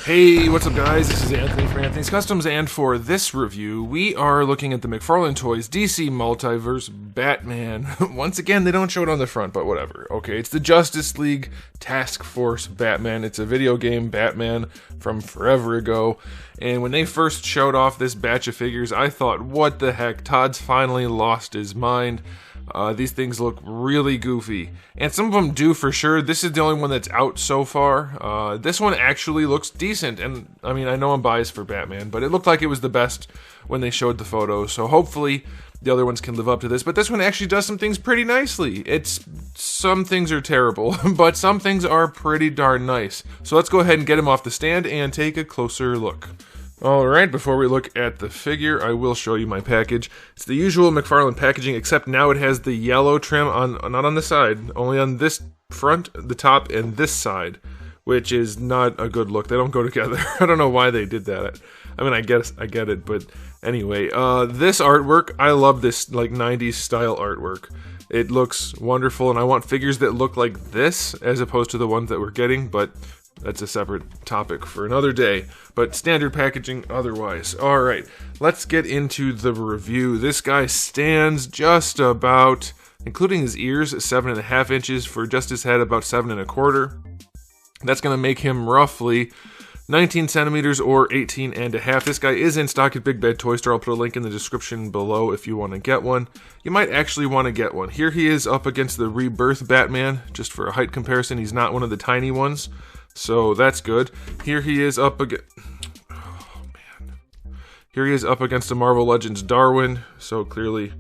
Hey, what's up guys? This is Anthony from Anthony's Customs, and for this review, we are looking at the McFarlane Toys DC Multiverse Batman. Once again, they don't show it on the front, but whatever. Okay, it's the Justice League Task Force Batman. It's a video game Batman from forever ago, and when they first showed off this batch of figures, I thought, what the heck, Todd's finally lost his mind. These things look really goofy, and some of them do for sure. This is the only one that's out so far. This one actually looks decent, and I mean, I know I'm biased for Batman, but it looked like it was the best when they showed the photos, so hopefully the other ones can live up to this. But this one actually does some things pretty nicely. Some things are terrible, but some things are pretty darn nice. So let's go ahead and get him off the stand and take a closer look. Alright, before we look at the figure, I will show you my package. It's the usual McFarlane packaging, except now it has the yellow trim not on the side, only on this front, the top, and this side, which is not a good look. They don't go together. I don't know why they did that. I mean, I get it, but anyway, this artwork, I love this like 90s style artwork. It looks wonderful, and I want figures that look like this as opposed to the ones that we're getting, but that's a separate topic for another day, but standard packaging otherwise. Alright, let's get into the review. This guy stands just about, including his ears, 7.5 inches, for just his head about 7.25. That's going to make him roughly 19 centimeters or 18.5. This guy is in stock at Big Bad Toy Store. I'll put a link in the description below if you want to get one. You might actually want to get one. Here he is up against the Rebirth Batman, just for a height comparison. He's not one of the tiny ones, so that's good. Here he is up against... Oh, man. Here he is up against the Marvel Legends Darwin, so clearly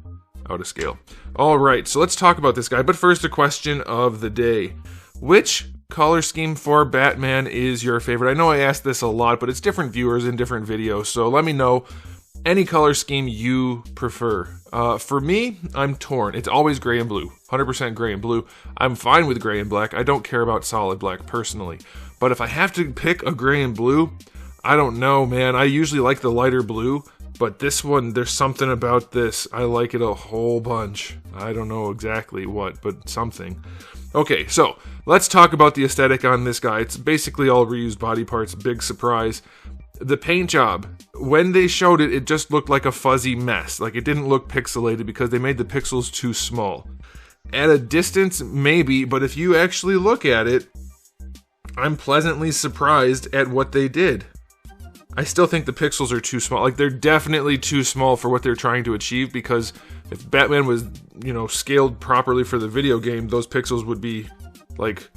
out of scale. Alright, so let's talk about this guy, but first a question of the day. Which color scheme for Batman is your favorite? I know I asked this a lot, but it's different viewers in different videos, so let me know any color scheme you prefer. For me, I'm torn. It's always gray and blue. 100% gray and blue. I'm fine with gray and black. I don't care about solid black personally. But if I have to pick a gray and blue, I don't know, man. I usually like the lighter blue, but this one, there's something about this. I like it a whole bunch. I don't know exactly what, but something. Okay, so let's talk about the aesthetic on this guy. It's basically all reused body parts. Big surprise. The paint job, when they showed it, it just looked like a fuzzy mess. Like, it didn't look pixelated because they made the pixels too small. At a distance, maybe, but if you actually look at it, I'm pleasantly surprised at what they did. I still think the pixels are too small. Like, they're definitely too small for what they're trying to achieve, because if Batman was, scaled properly for the video game, those pixels would be, like,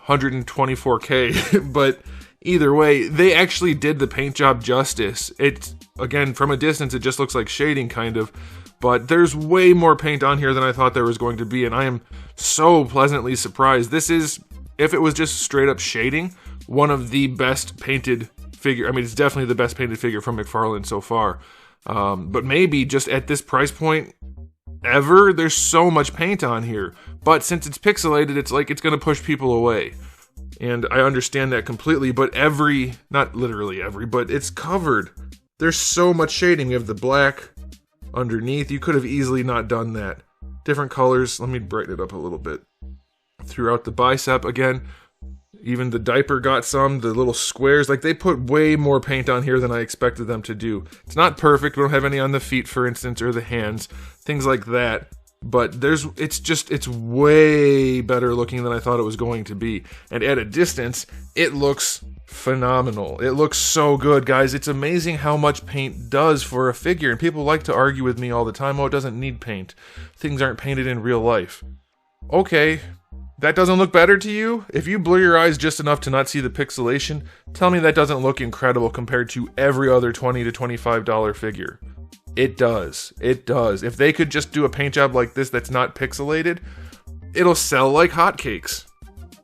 124K, but... Either way, they actually did the paint job justice. It's, again, from a distance, it just looks like shading, kind of. But there's way more paint on here than I thought there was going to be, and I am so pleasantly surprised. This is, if it was just straight up shading, one of the best painted figure. I mean, it's definitely the best painted figure from McFarlane so far. But maybe just at this price point ever, there's so much paint on here. But since it's pixelated, it's like it's going to push people away. And I understand that completely, but not literally every, but it's covered. There's so much shading. We have the black underneath. You could have easily not done that. Different colors. Let me brighten it up a little bit. Throughout the bicep, again, even the diaper got some, the little squares. Like, they put way more paint on here than I expected them to do. It's not perfect. We don't have any on the feet, for instance, or the hands. Things like that. But it's way better looking than I thought it was going to be. And at a distance, it looks phenomenal. It looks so good, guys. It's amazing how much paint does for a figure. And people like to argue with me all the time, oh, it doesn't need paint. Things aren't painted in real life. Okay, that doesn't look better to you? If you blur your eyes just enough to not see the pixelation, tell me that doesn't look incredible compared to every other $20 to $25 figure. It does. It does. If they could just do a paint job like this that's not pixelated, it'll sell like hotcakes.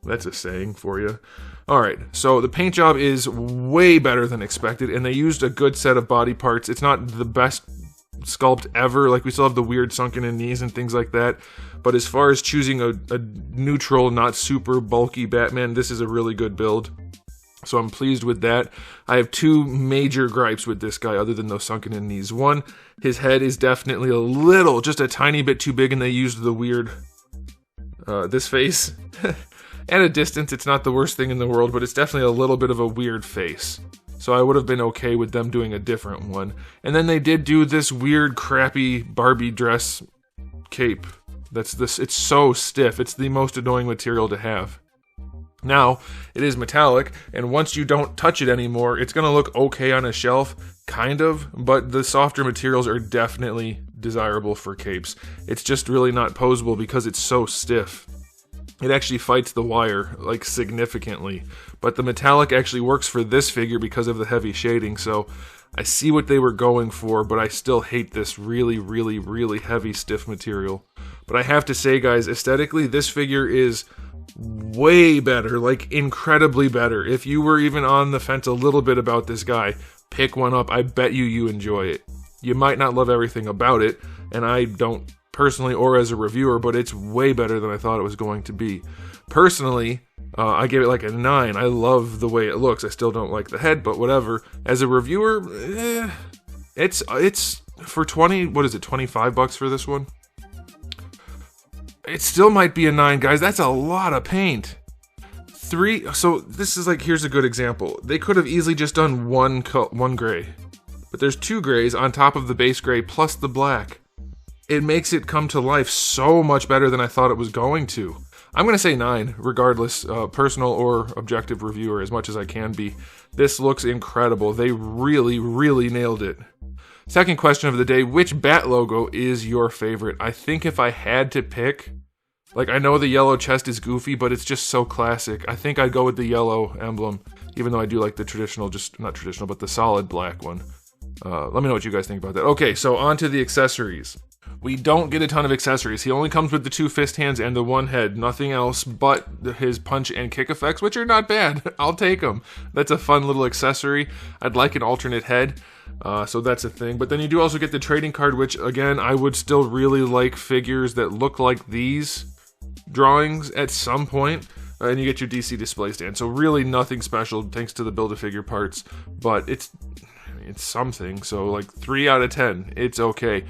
That's a saying for you. Alright, so the paint job is way better than expected, and they used a good set of body parts. It's not the best sculpt ever. Like, we still have the weird sunken in knees and things like that. But as far as choosing a neutral, not super bulky Batman, this is a really good build. So I'm pleased with that. I have two major gripes with this guy other than those sunken in knees. One, his head is definitely just a tiny bit too big, and they used the weird, this face. At a distance, it's not the worst thing in the world, but it's definitely a little bit of a weird face. So I would have been okay with them doing a different one. And then they did do this weird, crappy Barbie dress cape. It's so stiff. It's the most annoying material to have. Now, it is metallic, and once you don't touch it anymore, it's going to look okay on a shelf, kind of, but the softer materials are definitely desirable for capes. It's just really not posable because it's so stiff. It actually fights the wire, like, significantly, but the metallic actually works for this figure because of the heavy shading, so I see what they were going for, but I still hate this really, really, really heavy, stiff material. But I have to say, guys, aesthetically, this figure is way better, like incredibly better. If you were even on the fence a little bit about this guy, pick one up. I bet you enjoy it. You might not love everything about it, and I don't personally or as a reviewer, but it's way better than I thought it was going to be. Personally, I gave it like a 9. I love the way it looks. I still don't like the head, but whatever. As a reviewer, it's for 20, what is it, $25 for this one? It still might be a 9, guys. That's a lot of paint. So this is like, here's a good example. They could have easily just done one gray, but there's 2 grays on top of the base gray plus the black. It makes it come to life so much better than I thought it was going to. I'm going to say 9, regardless, personal or objective reviewer, as much as I can be. This looks incredible. They really, really nailed it. Second question of the day, which Bat logo is your favorite? I think if I had to pick, like, I know the yellow chest is goofy, but it's just so classic. I think I'd go with the yellow emblem, even though I do like the traditional, not traditional, but the solid black one. Let me know what you guys think about that. Okay, so on to the accessories. We don't get a ton of accessories. He only comes with the 2 fist hands and the 1 head. Nothing else but his punch and kick effects, which are not bad. I'll take them. That's a fun little accessory. I'd like an alternate head. So that's a thing. But then you do also get the trading card, which, again, I would still really like figures that look like these drawings at some point. And you get your DC display stand. So really nothing special thanks to the Build-A-Figure parts. But it's something, so like 3 out of 10, it's okay.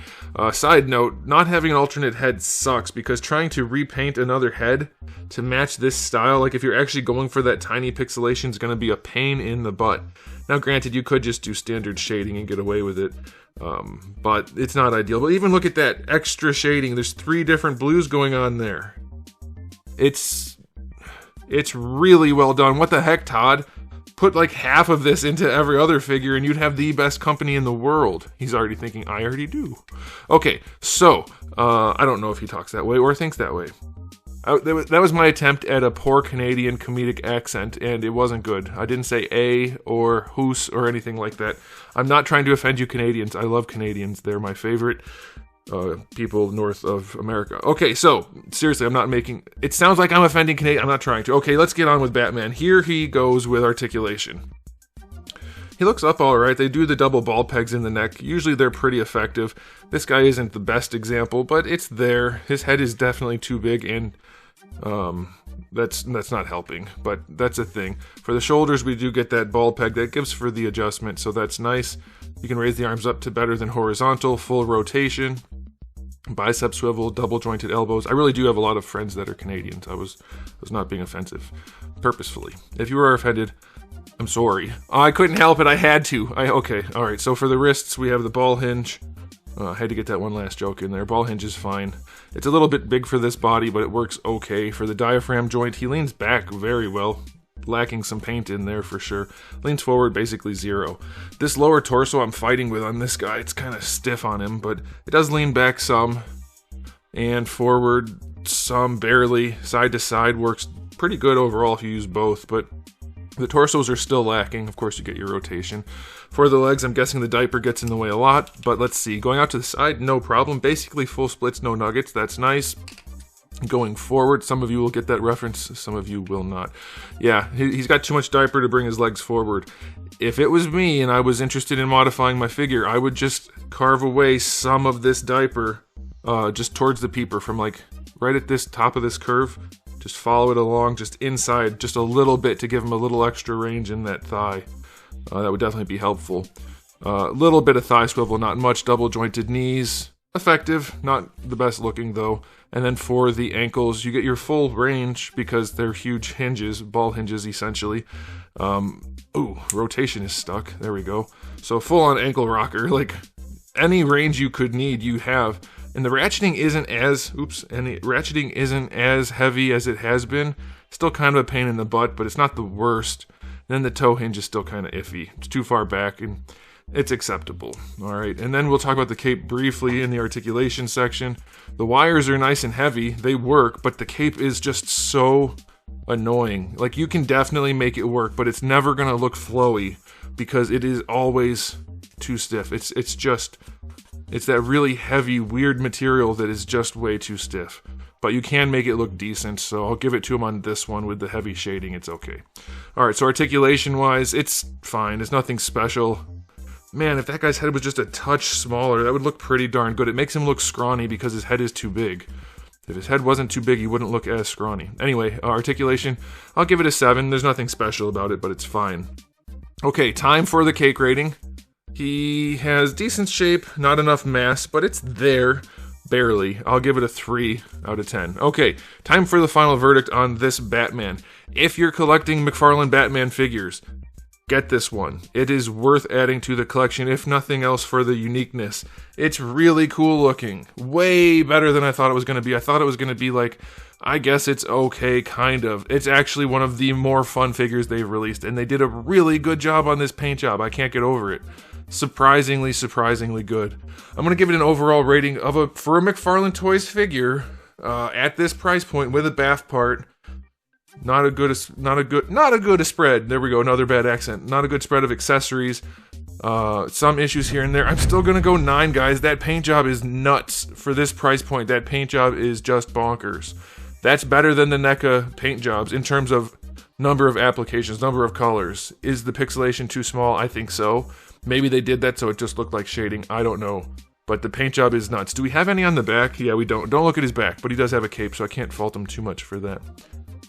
Side note, not having an alternate head sucks, because trying to repaint another head to match this style, like if you're actually going for that tiny pixelation, is going to be a pain in the butt. Now granted, you could just do standard shading and get away with it, but it's not ideal. But even look at that extra shading, there's 3 different blues going on there. It's really well done. What the heck, Todd? Put like half of this into every other figure and you'd have the best company in the world. He's already thinking, I already do. Okay, so, I don't know if he talks that way or thinks that way. That was my attempt at a poor Canadian comedic accent, and it wasn't good. I didn't say a or hoos or anything like that. I'm not trying to offend you Canadians. I love Canadians. They're my favorite people north of America. Okay, so, seriously, I'm not making... It sounds like I'm offending Canadians. I'm not trying to. Okay, let's get on with Batman. Here he goes with articulation. He looks up alright. They do the double ball pegs in the neck. Usually they're pretty effective. This guy isn't the best example, but it's there. His head is definitely too big, and that's not helping, but that's a thing. For the shoulders, we do get that ball peg. That gives for the adjustment, so that's nice. You can raise the arms up to better than horizontal, full rotation, bicep swivel, double jointed elbows. I really do have a lot of friends that are Canadians. I was not being offensive, purposefully. If you were offended, I'm sorry. I couldn't help it, I had to. Okay, alright, so for the wrists, we have the ball hinge. I had to get that one last joke in there. Ball hinge is fine. It's a little bit big for this body, but it works okay. For the diaphragm joint, he leans back very well. Lacking some paint in there for sure. Leans forward, basically 0. This lower torso I'm fighting with on this guy. It's kind of stiff on him, but it does lean back some. And forward some, barely. Side to side works pretty good overall if you use both, but the torsos are still lacking. Of course, you get your rotation. For the legs, I'm guessing the diaper gets in the way a lot, but let's see. Going out to the side, no problem. Basically full splits, no nuggets. That's nice. Going forward, some of you will get that reference, some of you will not. Yeah, he's got too much diaper to bring his legs forward. If it was me and I was interested in modifying my figure, I would just carve away some of this diaper just towards the peeper, from like right at this top of this curve. Just follow it along, just inside, just a little bit to give him a little extra range in that thigh. That would definitely be helpful. A little bit of thigh swivel, not much. Double jointed knees, effective. Not the best looking though. And then for the ankles, you get your full range because they're huge hinges, ball hinges essentially. Ooh, rotation is stuck. There we go. So full on ankle rocker, like any range you could need, you have. And the ratcheting isn't as heavy as it has been. Still kind of a pain in the butt, but it's not the worst. And then the toe hinge is still kind of iffy. It's too far back and it's acceptable. All right, and then we'll talk about the cape briefly in the articulation section. The wires are nice and heavy. They work, but the cape is just so annoying. Like, you can definitely make it work, but it's never going to look flowy because it is always too stiff. It's that really heavy, weird material that is just way too stiff. But you can make it look decent, so I'll give it to him on this one with the heavy shading. It's okay. All right, so articulation-wise, it's fine. It's nothing special. Man, if that guy's head was just a touch smaller, that would look pretty darn good. It makes him look scrawny because his head is too big. If his head wasn't too big, he wouldn't look as scrawny. Anyway, articulation, I'll give it a 7. There's nothing special about it, but it's fine. Okay, time for the cake rating. He has decent shape, not enough mass, but it's there. Barely. I'll give it a 3 out of 10. Okay, time for the final verdict on this Batman. If you're collecting McFarlane Batman figures, get this one. It is worth adding to the collection, if nothing else for the uniqueness. It's really cool looking. Way better than I thought it was going to be. I thought it was going to be like, I guess it's okay, kind of. It's actually one of the more fun figures they've released, and they did a really good job on this paint job. I can't get over it. Surprisingly good. I'm going to give it an overall rating of for a McFarlane Toys figure at this price point with a bath part. Not a good spread. There we go, another bad accent. Not a good spread of accessories. Some issues here and there. I'm still gonna go 9, guys. That paint job is nuts for this price point. That paint job is just bonkers. That's better than the NECA paint jobs in terms of number of applications, number of colors. Is the pixelation too small? I think so. Maybe they did that so it just looked like shading. I don't know. But the paint job is nuts. Do we have any on the back? Yeah, we don't. Don't look at his back, but he does have a cape, so I can't fault him too much for that.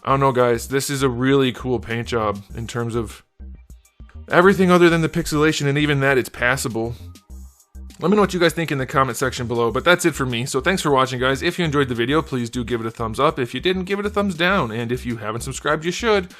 I don't know, guys. This is a really cool paint job in terms of everything other than the pixelation, and even that, it's passable. Let me know what you guys think in the comment section below, but that's it for me. So thanks for watching, guys. If you enjoyed the video, please do give it a thumbs up. If you didn't, give it a thumbs down. And if you haven't subscribed, you should.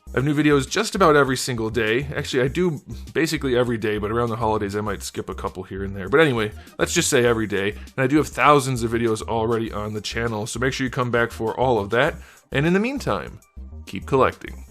I have new videos just about every single day. Actually, I do basically every day, but around the holidays, I might skip a couple here and there. But anyway, let's just say every day. And I do have thousands of videos already on the channel, so make sure you come back for all of that. And in the meantime, keep collecting.